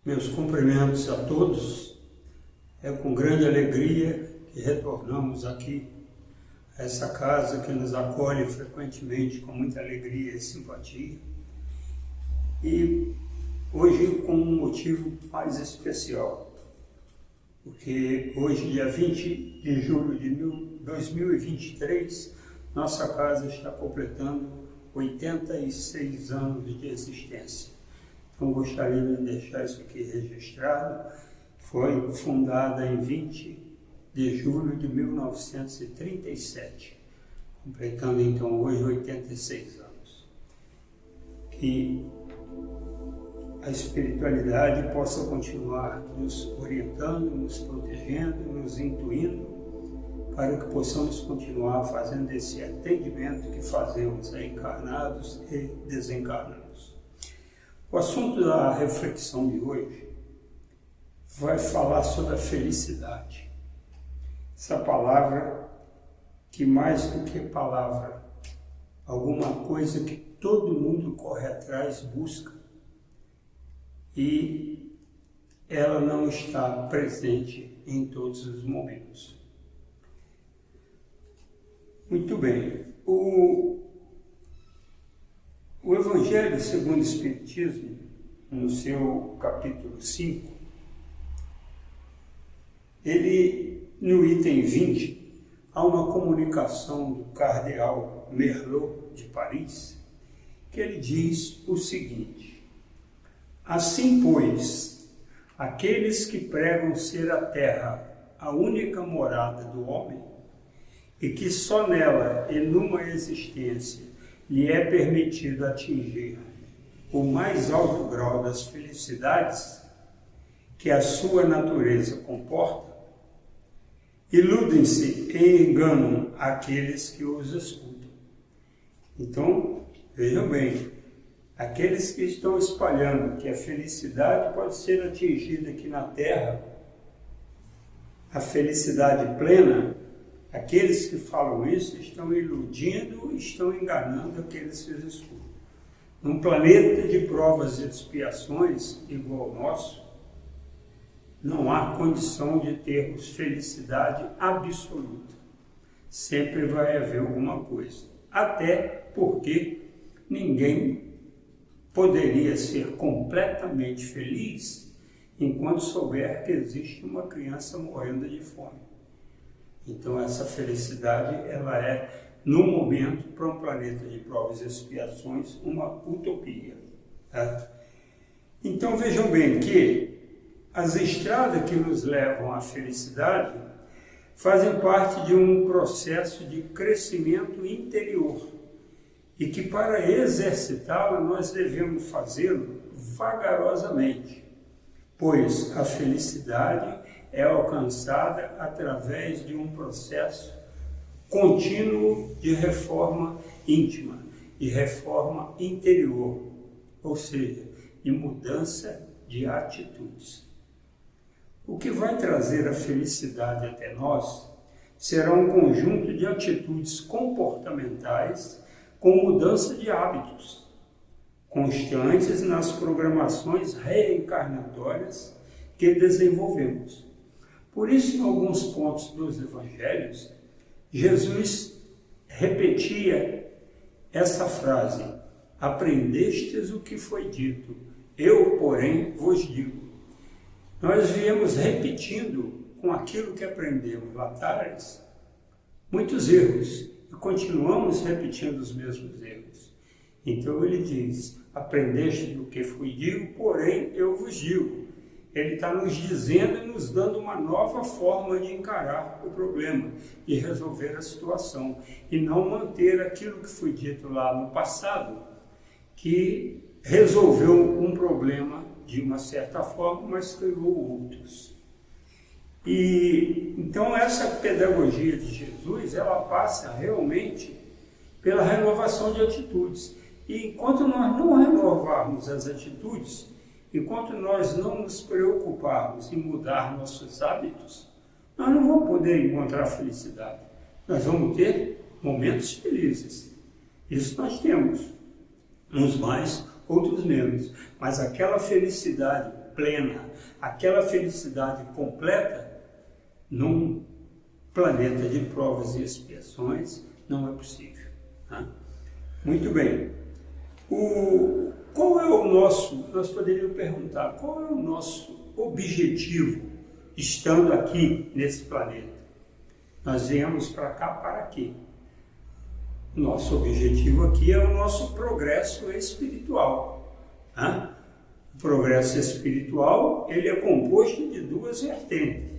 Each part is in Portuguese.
Meus cumprimentos a todos. É com grande alegria que retornamos aqui a essa casa que nos acolhe frequentemente com muita alegria e simpatia. E hoje com um motivo mais especial, porque hoje, dia 20 de julho de 2023, nossa casa está completando 86 anos de existência. Então gostaria de deixar isso aqui registrado. Foi fundada em 20 de julho de 1937, completando então hoje 86 anos. Que a espiritualidade possa continuar nos orientando, nos protegendo, nos intuindo, para que possamos continuar fazendo esse atendimento que fazemos a encarnados e desencarnados. O assunto da reflexão de hoje vai falar sobre a felicidade. Essa palavra que, mais do que palavra, alguma coisa que todo mundo corre atrás, busca, e ela não está presente em todos os momentos. Muito bem. O Evangelho segundo o Espiritismo, no seu capítulo 5, ele, no item 20, há uma comunicação do cardeal Merlot de Paris, que ele diz o seguinte: assim, pois, aqueles que pregam ser a terra a única morada do homem, e que só nela e numa existência lhe é permitido atingir o mais alto grau das felicidades que a sua natureza comporta, iludem-se e enganam aqueles que os escutam. Então, vejam bem, aqueles que estão espalhando que a felicidade pode ser atingida aqui na Terra, a felicidade plena, aqueles que falam isso estão iludindo, estão enganando aqueles que os escutam. Num planeta de provas e expiações igual ao nosso, não há condição de termos felicidade absoluta. Sempre vai haver alguma coisa. Até porque ninguém poderia ser completamente feliz enquanto souber que existe uma criança morrendo de fome. Então essa felicidade, ela é, no momento, para um planeta de provas e expiações, uma utopia. Tá? Então vejam bem que as estradas que nos levam à felicidade fazem parte de um processo de crescimento interior e que, para exercitá-la, nós devemos fazê-lo vagarosamente, pois a felicidade é alcançada através de um processo contínuo de reforma íntima e reforma interior, ou seja, de mudança de atitudes. O que vai trazer a felicidade até nós será um conjunto de atitudes comportamentais com mudança de hábitos, constantes nas programações reencarnatórias que desenvolvemos. Por isso, em alguns pontos dos evangelhos, Jesus repetia essa frase: aprendestes o que foi dito, eu, porém, vos digo. Nós viemos repetindo com aquilo que aprendemos lá atrás muitos erros e continuamos repetindo os mesmos erros. Então ele diz: aprendeste do que foi dito, porém eu vos digo. Ele está nos dizendo e nos dando uma nova forma de encarar o problema e resolver a situação, e não manter aquilo que foi dito lá no passado, que resolveu um problema de uma certa forma, mas criou outros. E então essa pedagogia de Jesus, ela passa realmente pela renovação de atitudes. E enquanto nós não renovarmos as atitudes, enquanto nós não nos preocuparmos em mudar nossos hábitos, nós não vamos poder encontrar felicidade. Nós vamos ter momentos felizes. Isso nós temos. Uns mais, outros menos. Mas aquela felicidade plena, aquela felicidade completa, num planeta de provas e expiações, não é possível. Tá? Muito bem. Qual é o nosso, nós poderíamos perguntar, qual é o nosso objetivo estando aqui nesse planeta? Nós viemos para cá para quê? Nosso objetivo aqui é o nosso progresso espiritual. Né? O progresso espiritual, ele é composto de duas vertentes.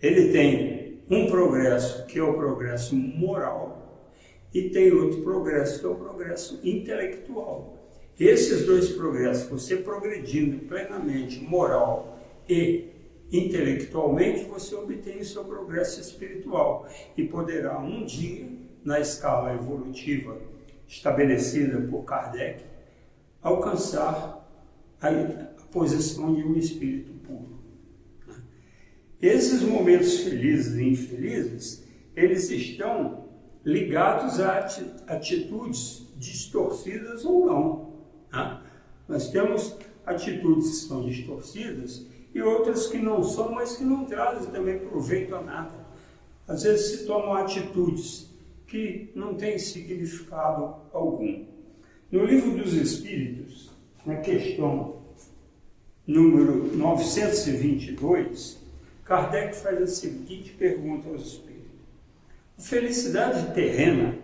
Ele tem um progresso que é o progresso moral e tem outro progresso que é o progresso intelectual. Esses dois progressos, você progredindo plenamente moral e intelectualmente, você obtém o seu progresso espiritual e poderá um dia, na escala evolutiva estabelecida por Kardec, alcançar a posição de um espírito puro. Esses momentos felizes e infelizes, eles estão ligados a atitudes distorcidas ou não. Nós temos atitudes que são distorcidas e outras que não são, mas que não trazem também proveito a nada. Às vezes se tomam atitudes que não têm significado algum. No Livro dos Espíritos, na questão número 922, Kardec faz a seguinte pergunta aos espíritos: a felicidade terrena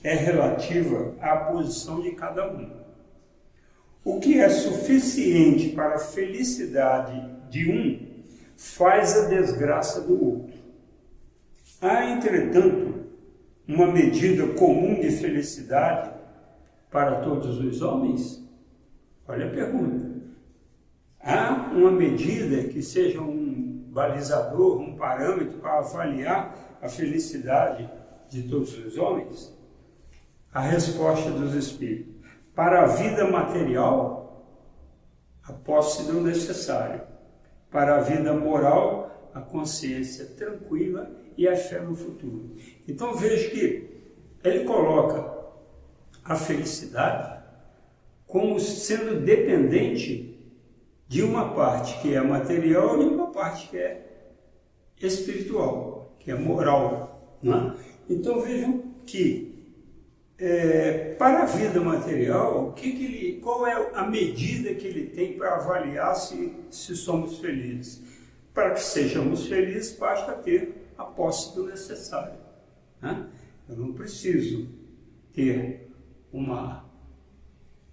é relativa à posição de cada um. O que é suficiente para a felicidade de um faz a desgraça do outro. Há, entretanto, uma medida comum de felicidade para todos os homens? Olha a pergunta. Há uma medida que seja um balizador, um parâmetro para avaliar a felicidade de todos os homens? A resposta dos espíritos: para a vida material, a posse do necessário. Para a vida moral, a consciência tranquila e a fé no futuro. Então veja que ele coloca a felicidade como sendo dependente de uma parte que é material e de uma parte que é espiritual, que é moral. Não é? Então vejam que para a vida material, qual é a medida que ele tem para avaliar se somos felizes? Para que sejamos felizes, basta ter a posse do necessário. Né? Eu não preciso ter uma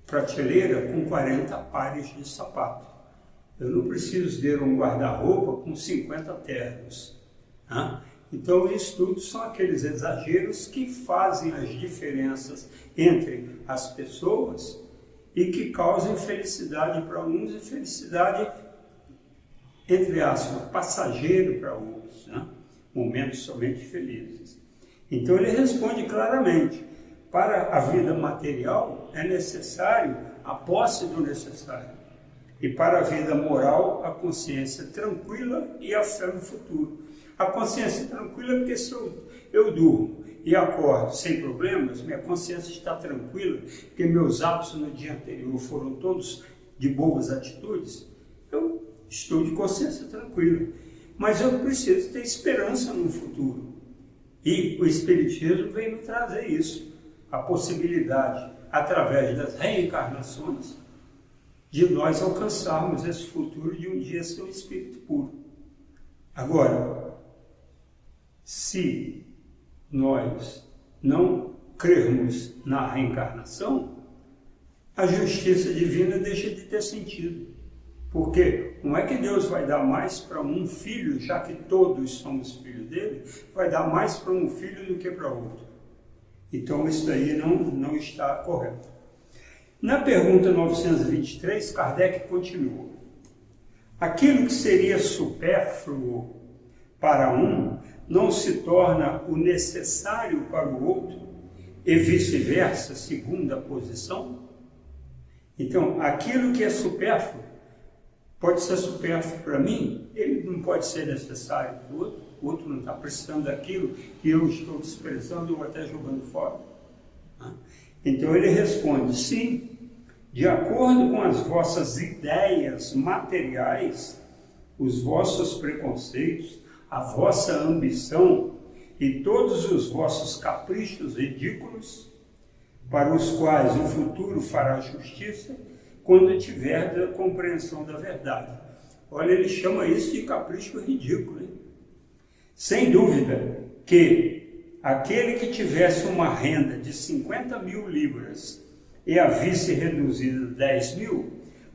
prateleira com 40 pares de sapato. Eu não preciso ter um guarda-roupa com 50 ternos. Né? Então, isso tudo são aqueles exageros que fazem as diferenças entre as pessoas e que causam felicidade para uns e felicidade, entre aspas, passageiro para outros, né? Momentos somente felizes. Então, ele responde claramente: para a vida material é necessário a posse do necessário, e para a vida moral, a consciência tranquila e a fé no futuro. A consciência tranquila porque se eu durmo e acordo sem problemas, minha consciência está tranquila, porque meus atos no dia anterior foram todos de boas atitudes, eu estou de consciência tranquila. Mas eu preciso ter esperança no futuro. E o Espiritismo vem me trazer isso, a possibilidade, através das reencarnações, de nós alcançarmos esse futuro de um dia ser um espírito puro. Agora, se nós não crermos na reencarnação, a justiça divina deixa de ter sentido. Porque não é que Deus vai dar mais para um filho, já que todos somos filhos dele, vai dar mais para um filho do que para outro. Então isso daí não está correto. Na pergunta 923, Kardec continua: aquilo que seria supérfluo para um não se torna o necessário para o outro, e vice-versa, segunda posição? Então, aquilo que é supérfluo pode ser supérfluo para mim, ele não pode ser necessário para o outro não está precisando daquilo que eu estou desprezando ou até jogando fora. Então ele responde: sim, de acordo com as vossas ideias materiais, os vossos preconceitos, a vossa ambição e todos os vossos caprichos ridículos, para os quais o futuro fará justiça quando tiver a compreensão da verdade. Olha, ele chama isso de capricho ridículo, hein? Sem dúvida que aquele que tivesse uma renda de 50 mil libras e a visse reduzida a 10 mil,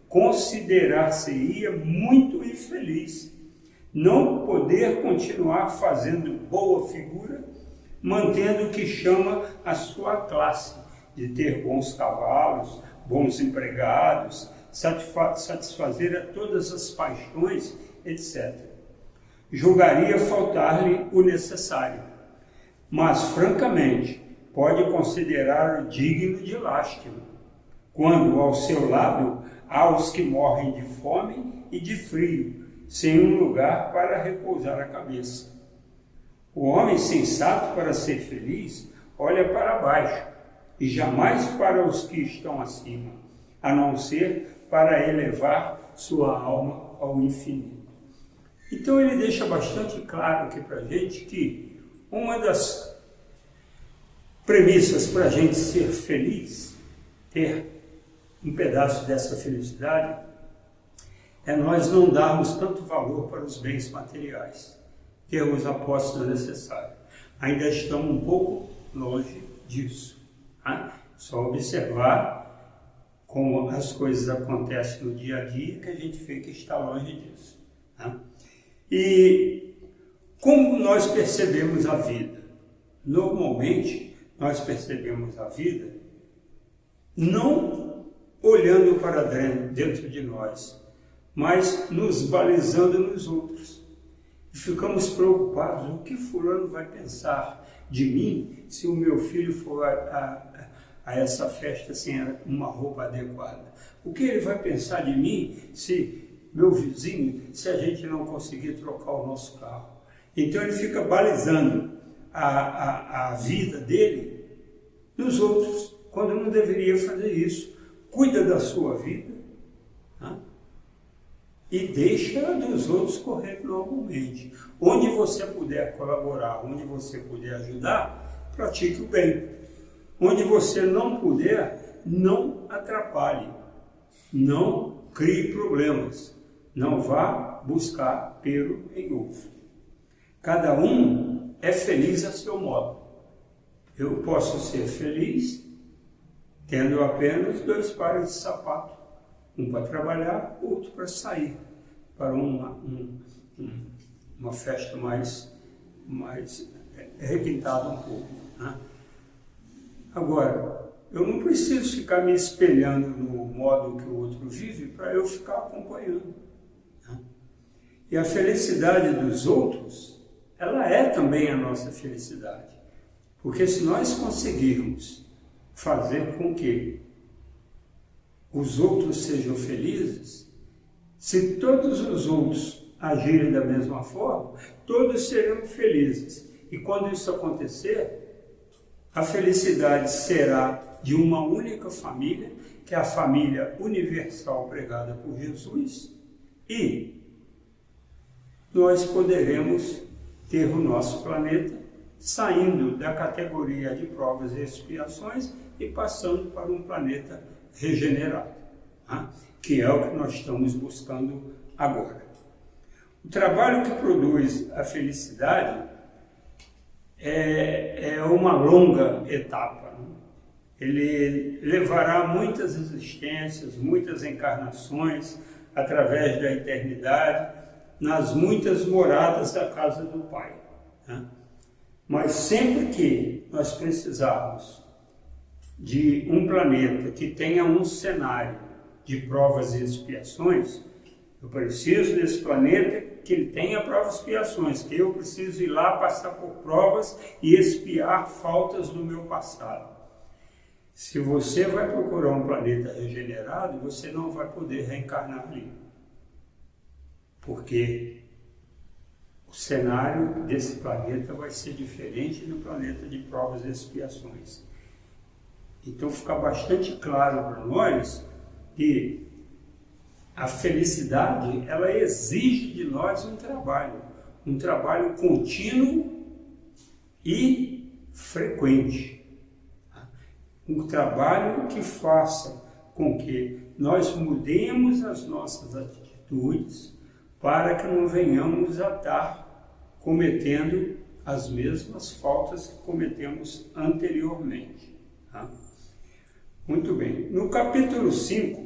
considerar-se-ia muito infeliz, não poder continuar fazendo boa figura, mantendo o que chama a sua classe, de ter bons cavalos, bons empregados, satisfazer a todas as paixões, etc. Julgaria faltar-lhe o necessário, mas, francamente, pode considerar-o digno de lástima, quando ao seu lado há os que morrem de fome e de frio, sem um lugar para repousar a cabeça. O homem sensato, para ser feliz, olha para baixo, e jamais para os que estão acima, a não ser para elevar sua alma ao infinito. Então ele deixa bastante claro aqui para a gente que uma das premissas para a gente ser feliz, ter um pedaço dessa felicidade, é nós não darmos tanto valor para os bens materiais, termos a posse do necessário. Ainda estamos um pouco longe disso. Só observar como as coisas acontecem no dia a dia que a gente vê que está longe disso. E como nós percebemos a vida? Normalmente, nós percebemos a vida não olhando para dentro de nós, mas nos balizando nos outros. E ficamos preocupados, o que fulano vai pensar de mim se o meu filho for a essa festa sem uma roupa adequada? O que ele vai pensar de mim se meu vizinho, se a gente não conseguir trocar o nosso carro? Então ele fica balizando a vida dele nos outros, quando não deveria fazer isso. Cuida da sua vida, e deixa dos outros correr normalmente. Onde você puder colaborar, onde você puder ajudar, pratique o bem. Onde você não puder, não atrapalhe, não crie problemas, não vá buscar pelo em ovo. Cada um é feliz a seu modo. Eu posso ser feliz tendo apenas 2 pares de sapato, um para trabalhar, outro para sair, para uma festa mais requintada um pouco. Agora, eu não preciso ficar me espelhando no modo que o outro vive para eu ficar acompanhando. E a felicidade dos outros, ela é também a nossa felicidade. Porque se nós conseguirmos fazer com que os outros sejam felizes, se todos os outros agirem da mesma forma, todos serão felizes. E quando isso acontecer, a felicidade será de uma única família, que é a família universal pregada por Jesus, e nós poderemos ter o nosso planeta saindo da categoria de provas e expiações e passando para um planeta regenerado, que é o que nós estamos buscando agora. O trabalho que produz a felicidade é uma longa etapa. Ele levará muitas existências, muitas encarnações, através da eternidade, nas muitas moradas da casa do Pai. Mas sempre que nós precisarmos de um planeta que tenha um cenário de provas e expiações, eu preciso desse planeta que ele tenha provas e expiações, que eu preciso ir lá passar por provas e expiar faltas do meu passado. Se você vai procurar um planeta regenerado, você não vai poder reencarnar ali. Porque o cenário desse planeta vai ser diferente do planeta de provas e expiações. Então fica bastante claro para nós que a felicidade, ela exige de nós um trabalho contínuo e frequente. Um trabalho que faça com que nós mudemos as nossas atitudes para que não venhamos a estar cometendo as mesmas faltas que cometemos anteriormente. Tá? Muito bem. No capítulo 5,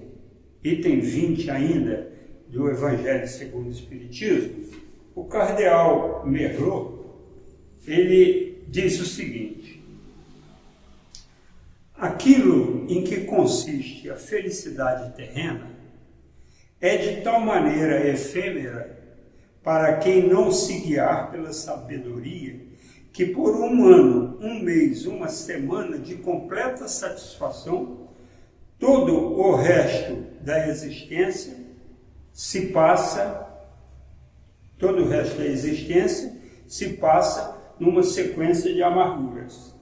item 20 ainda, do Evangelho segundo o Espiritismo, o cardeal Merlot, ele diz o seguinte: aquilo em que consiste a felicidade terrena é de tal maneira efêmera para quem não se guiar pela sabedoria, que por um ano, um mês, uma semana de completa satisfação, todo o resto da existência todo o resto da existência se passa numa sequência de amarguras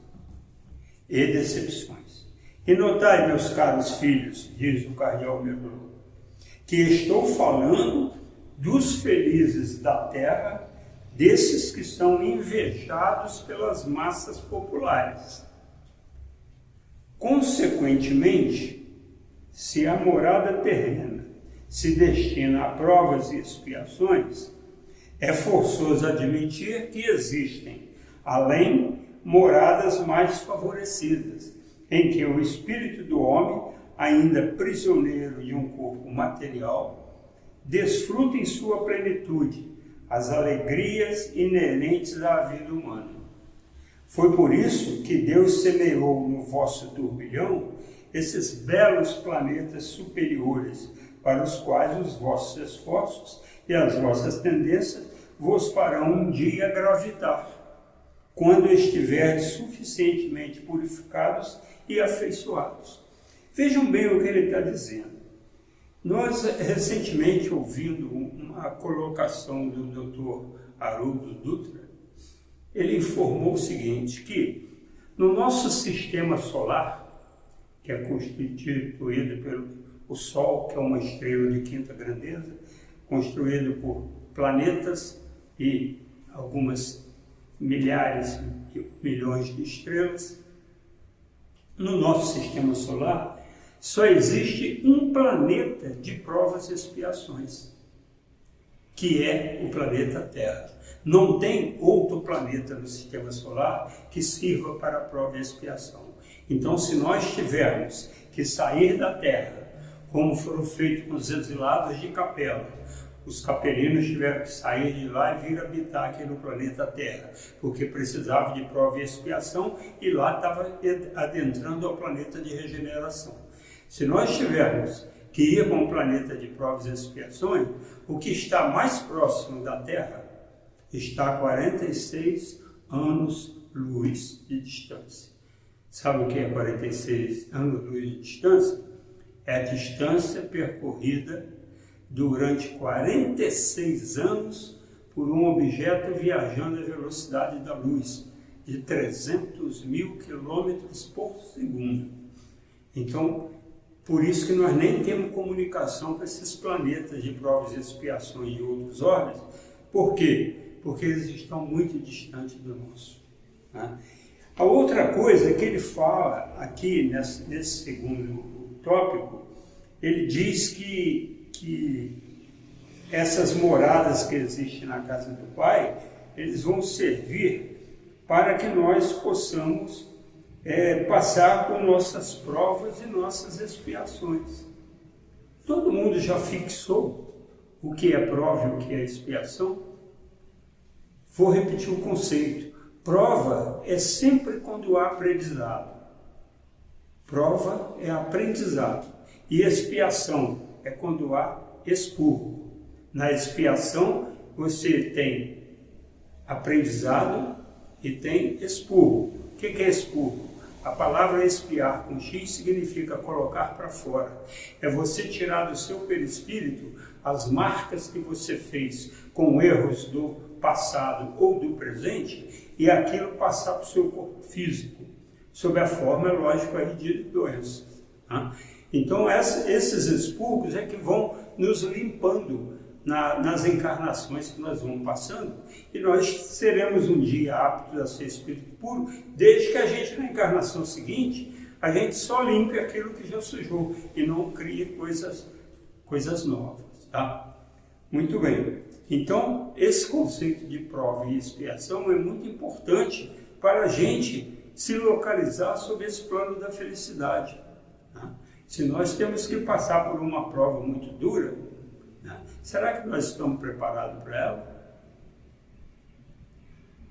e decepções. E notai, meus caros filhos, diz o cardeal Merlot, que estou falando dos felizes da terra, desses que são invejados pelas massas populares. Consequentemente, se a morada terrena se destina a provas e expiações, é forçoso admitir que existem, além, moradas mais favorecidas, em que o espírito do homem, ainda prisioneiro de um corpo material, desfruta em sua plenitude as alegrias inerentes à vida humana. Foi por isso que Deus semeou no vosso turbilhão esses belos planetas superiores, para os quais os vossos esforços e as vossas tendências vos farão um dia gravitar, quando estiverdes suficientemente purificados e afeiçoados. Vejam bem o que ele está dizendo. Nós, recentemente, ouvindo uma colocação do Dr. Haroldo Dutra, ele informou o seguinte, que no nosso sistema solar, que é constituído pelo Sol, que é uma estrela de quinta grandeza, construído por planetas e algumas milhares e milhões de estrelas, no nosso sistema solar só existe um planeta de provas e expiações, que é o planeta Terra. Não tem outro planeta no sistema solar que sirva para a prova e expiação. Então, se nós tivermos que sair da Terra, como foram feitos com os exilados de Capela, os capelinos tiveram que sair de lá e vir habitar aqui no planeta Terra, porque precisavam de prova e expiação, e lá estava adentrando ao planeta de regeneração. Se nós tivermos que ir para um planeta de provas e expiações, o que está mais próximo da Terra está a 46 anos-luz de distância. Sabe o que é 46 anos-luz de distância? É a distância percorrida durante 46 anos por um objeto viajando à velocidade da luz, de 300 mil quilômetros por segundo. Então, por isso que nós nem temos comunicação com esses planetas de provas e expiações de outros órgãos. Por quê? Porque eles estão muito distantes do nosso. Né? A outra coisa que ele fala aqui, nesse segundo tópico, ele diz que essas moradas que existem na casa do Pai, eles vão servir para que nós possamos passar por nossas provas e nossas expiações. Todo mundo já fixou o que é prova e o que é expiação? Vou repetir o conceito. Prova é sempre quando há aprendizado. Prova é aprendizado. E expiação é quando há expurgo. Na expiação você tem aprendizado e tem expurgo. O que é expurgo? A palavra expiar com X significa colocar para fora. É você tirar do seu perispírito as marcas que você fez com erros do passado ou do presente e aquilo passar para o seu corpo físico, sob a forma, lógico, aí de doenças. Tá? Então esses expurgos é que vão nos limpando nas encarnações que nós vamos passando, e nós seremos um dia aptos a ser espírito puro, desde que a gente na encarnação seguinte, a gente só limpe aquilo que já sujou e não crie coisas novas, tá? Muito bem. Então, esse conceito de prova e expiação é muito importante para a gente se localizar sobre esse plano da felicidade, tá? Se nós temos que passar por uma prova muito dura, né, será que nós estamos preparados para ela?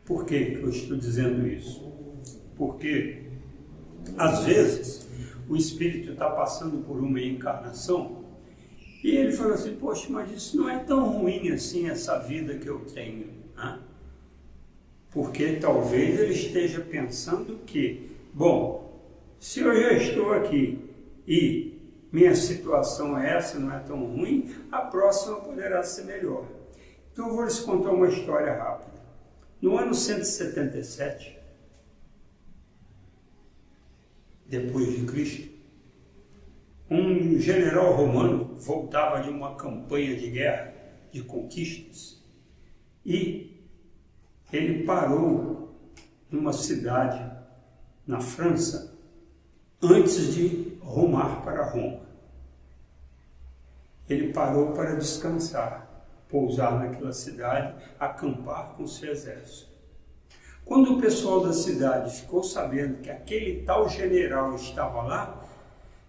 Por que eu estou dizendo isso? Porque, às vezes, o espírito está passando por uma encarnação e ele fala assim, poxa, mas isso não é tão ruim assim, essa vida que eu tenho, né? Porque talvez ele esteja pensando que, bom, se eu já estou aqui e minha situação é essa, não é tão ruim, a próxima poderá ser melhor. Então eu vou lhes contar uma história rápida. No ano 177, depois de Cristo, um general romano voltava de uma campanha de guerra, de conquistas, e ele parou numa cidade na França antes de rumar para Roma. Ele parou para descansar, pousar naquela cidade, acampar com seu exército. Quando o pessoal da cidade ficou sabendo que aquele tal general estava lá,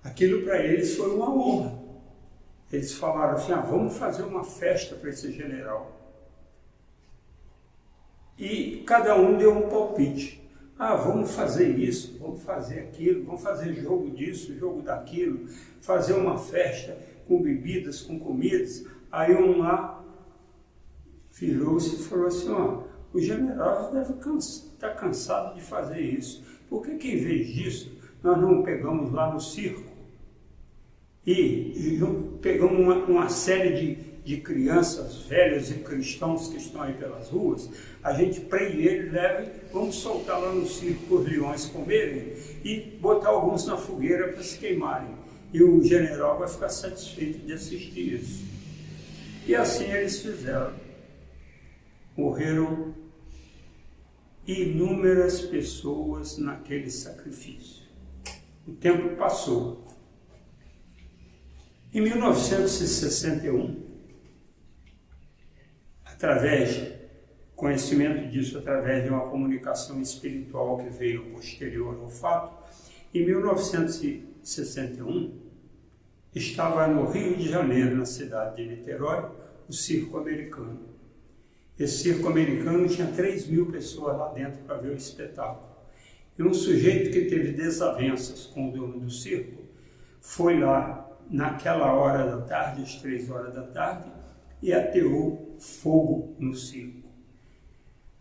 aquilo para eles foi uma honra. Eles falaram assim, vamos fazer uma festa para esse general. E cada um deu um palpite. Vamos fazer isso, vamos fazer aquilo, vamos fazer jogo disso, jogo daquilo, fazer uma festa com bebidas, com comidas. Aí um lá virou-se e falou assim, o general deve estar cansado de fazer isso. Por que em vez disso, nós não pegamos lá no circo e pegamos uma série de crianças, velhos e cristãos que estão aí pelas ruas, a gente prende eles, leva e vamos soltar lá no circo os leões comerem e botar alguns na fogueira para se queimarem. E o general vai ficar satisfeito de assistir isso. E assim eles fizeram. Morreram inúmeras pessoas naquele sacrifício. O tempo passou. Em 1961, conhecimento disso através de uma comunicação espiritual que veio posterior ao fato, em 1961, estava no Rio de Janeiro, na cidade de Niterói, o circo americano. Esse circo americano tinha 3.000 pessoas lá dentro para ver o espetáculo. E um sujeito que teve desavenças com o dono do circo foi lá naquela hora da tarde, às 3 horas da tarde, e ateou fogo no circo.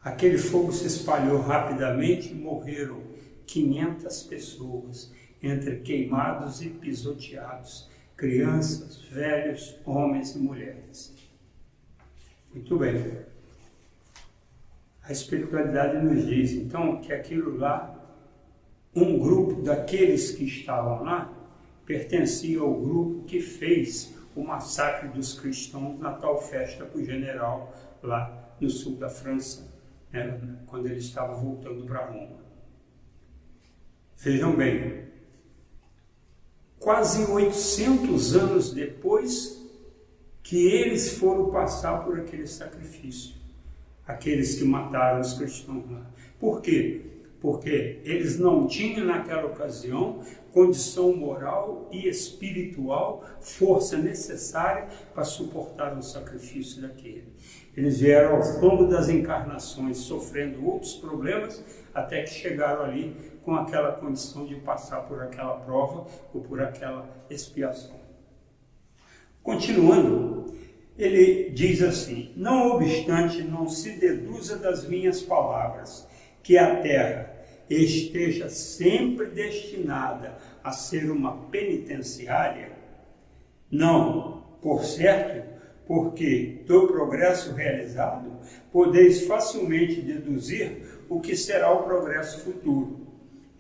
Aquele fogo se espalhou rapidamente e morreram 500 pessoas, entre queimados e pisoteados, crianças, velhos, homens e mulheres. Muito bem. A espiritualidade nos diz, então, que aquilo lá, um grupo daqueles que estavam lá, pertencia ao grupo que fez o massacre dos cristãos na tal festa para o general lá no sul da França, quando ele estava voltando para Roma. Vejam bem, quase 800 anos depois que eles foram passar por aquele sacrifício, aqueles que mataram os cristãos lá. Por quê? Porque eles não tinham naquela ocasião condição moral e espiritual, força necessária para suportar o sacrifício daquele. Eles vieram ao longo das encarnações sofrendo outros problemas, até que chegaram ali com aquela condição de passar por aquela prova ou por aquela expiação. Continuando, ele diz assim: não obstante, não se deduza das minhas palavras que a terra esteja sempre destinada a ser uma penitenciária. Não, por certo, porque do progresso realizado podeis facilmente deduzir o que será o progresso futuro.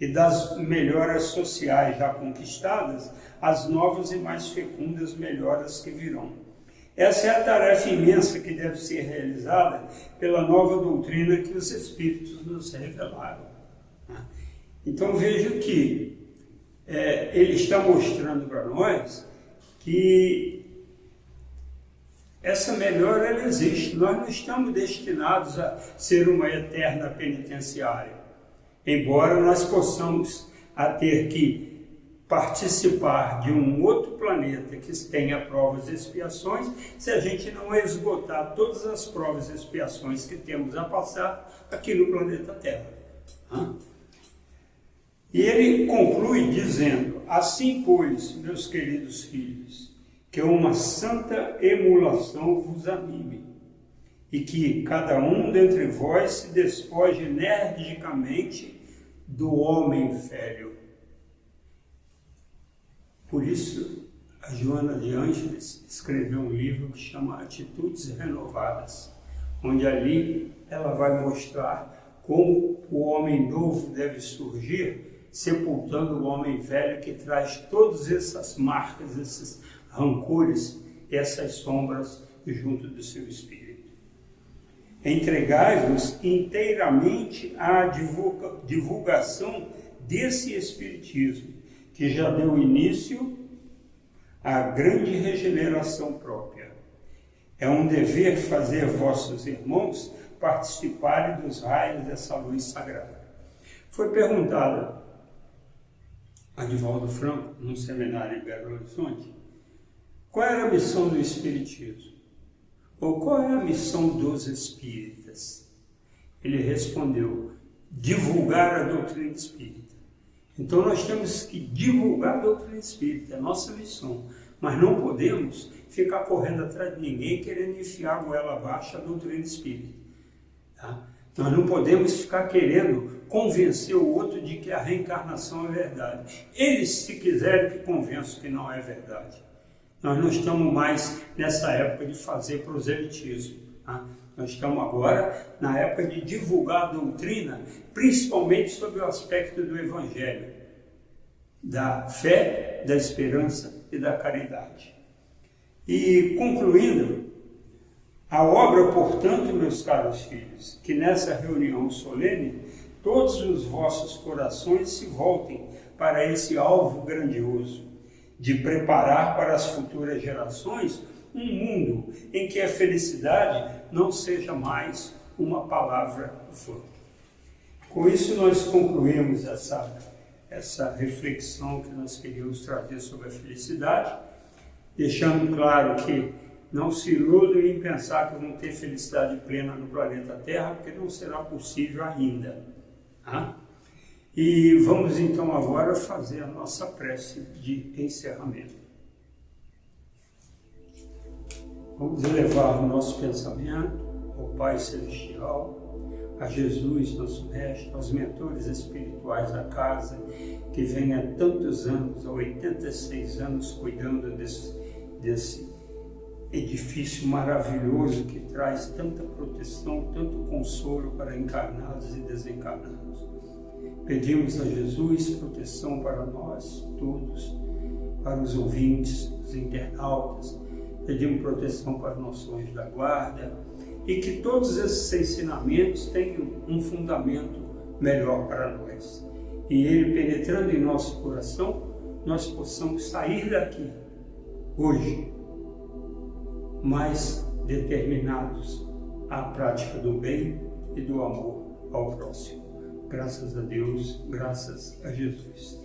e das melhoras sociais já conquistadas, as novas e mais fecundas melhoras que virão. Essa é a tarefa imensa que deve ser realizada pela nova doutrina que os Espíritos nos revelaram. Então vejo que ele está mostrando para nós que essa melhora ela existe. Nós não estamos destinados a ser uma eterna penitenciária, embora nós possamos a ter que participar de um outro planeta que tenha provas e expiações, se a gente não esgotar todas as provas e expiações que temos a passar aqui no planeta Terra. E ele conclui dizendo: assim, pois, meus queridos filhos, que uma santa emulação vos anime, e que cada um dentre vós se despoje energicamente do homem velho. Por isso, a Joana de Ângeles escreveu um livro que chama Atitudes Renovadas, onde ali ela vai mostrar como o homem novo deve surgir, sepultando o homem velho que traz todas essas marcas, esses rancores, essas sombras junto do seu espírito. Entregai-vos inteiramente à divulgação desse espiritismo, que já deu início à grande regeneração própria. É um dever fazer vossos irmãos participarem dos raios dessa luz sagrada. Foi perguntada a Divaldo Franco, num seminário em Belo Horizonte, qual era a missão do Espiritismo? Ou qual é a missão dos espíritas? Ele respondeu: divulgar a doutrina espírita. Então nós temos que divulgar a doutrina espírita, é a nossa missão. Mas não podemos ficar correndo atrás de ninguém querendo enfiar a goela abaixo a doutrina espírita. Tá? Nós não podemos ficar querendo convencer o outro de que a reencarnação é verdade. Eles, se quiserem, que convençam que não é verdade. Nós não estamos mais nessa época de fazer proselitismo. Tá? Nós estamos agora na época de divulgar a doutrina, principalmente sobre o aspecto do Evangelho, da fé, da esperança e da caridade. E concluindo, a obra, portanto, meus caros filhos, que nessa reunião solene, todos os vossos corações se voltem para esse alvo grandioso, de preparar para as futuras gerações um mundo em que a felicidade não seja mais uma palavra vã. Com isso nós concluímos essa reflexão que nós queríamos trazer sobre a felicidade, deixando claro que não se iludam em pensar que vão ter felicidade plena no planeta Terra, porque não será possível ainda. Tá? E vamos então agora fazer a nossa prece de encerramento. Vamos elevar o nosso pensamento ao Pai Celestial, a Jesus, nosso Mestre, aos mentores espirituais da casa, que vem há tantos anos, há 86 anos, cuidando desse edifício maravilhoso que traz tanta proteção, tanto consolo para encarnados e desencarnados. Pedimos a Jesus proteção para nós todos, para os ouvintes, os internautas. Pedimos proteção para o nosso anjo da guarda e que todos esses ensinamentos tenham um fundamento melhor para nós. E ele penetrando em nosso coração, nós possamos sair daqui, hoje, mais determinados à prática do bem e do amor ao próximo. Graças a Deus, graças a Jesus.